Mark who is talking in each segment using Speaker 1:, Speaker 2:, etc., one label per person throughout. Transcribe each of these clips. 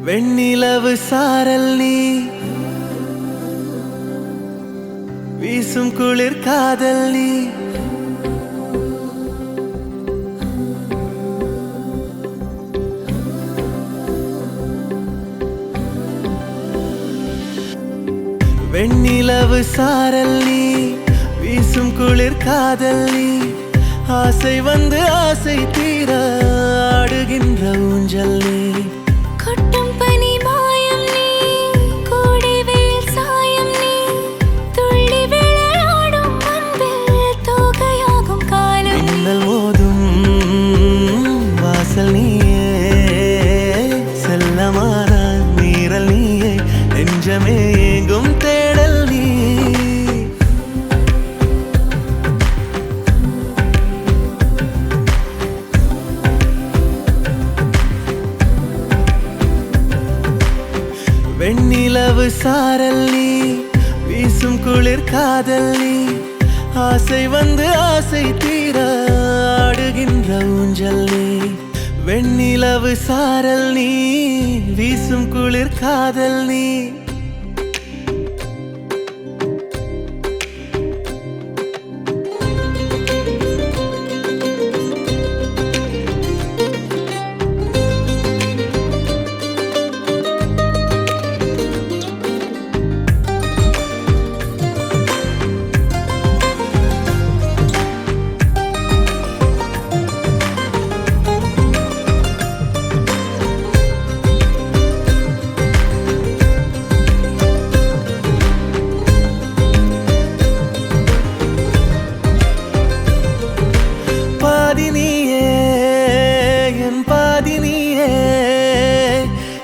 Speaker 1: வெண்ணிலவு சாரல் நீ வீசும் குளிர் காதல் நீ வெண்ணிலவு சாரல் நீ வீசும் குளிர் காதல் நீ ஆசை வந்து ஆசை தீர ஆடுகின்ற ஊஞ்சல் நீ
Speaker 2: கொட்டும் பனி மாயம் நீ கோடை வெயில் சாயம் நீ துள்ளி விளையாடும் அன்பில் தோகையாகும் காலம்
Speaker 1: மின்னல் மோதும் வாசல் நீயே செல்லமான நீரல் நீயே நெஞ்சமே ஏங்கும் தேடல் நீ வெண்ணிலவு சாரல் நீ வீசும் குளிர் காதல் நீ ஆசை வந்து ஆசை தீர ஆடுகின்ற ஊஞ்சல் நீ வெண்ணிலவு சாரல் நீ வீசும் குளிர் காதல் நீ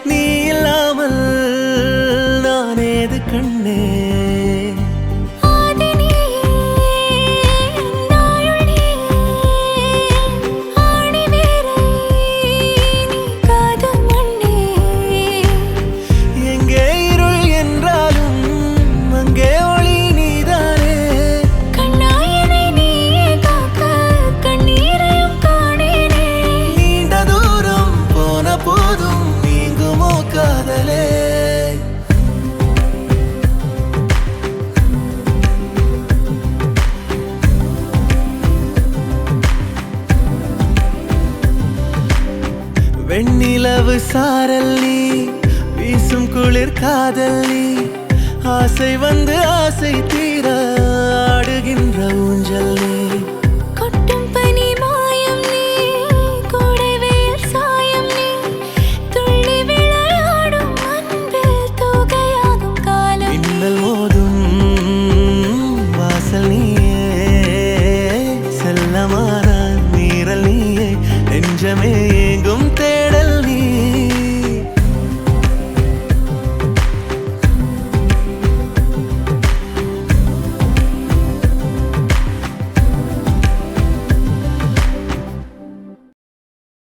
Speaker 1: நீ இல்லாமல் நான் ஏது கண்ணே எங்கே இருள் என்றாலும் அங்கே ஒளி நீதானே
Speaker 2: கண்ணாயனை நீயே காக்க கண்ணீரையும் காணேனே
Speaker 1: நீண்ட தூரம் போன போதும் நீங்குமோ காதலே வெண்ணிலவு சாரல் நீ வீசும் குளிர் காதல் நீ ஆசை வந்து ஆசை தீர ஆடுகின்ற ஊஞ்சல் நீ
Speaker 2: கொட்டும் பனி மாயம் நீ கோடை வெயில் சாயம் நீ துள்ளி விளையாடும் அன்பில் தோகையாகும் காலம்
Speaker 1: மின்னல் மோதும் வாசல் நீயே செல்லமான நீரல் நீயே நெஞ்சமே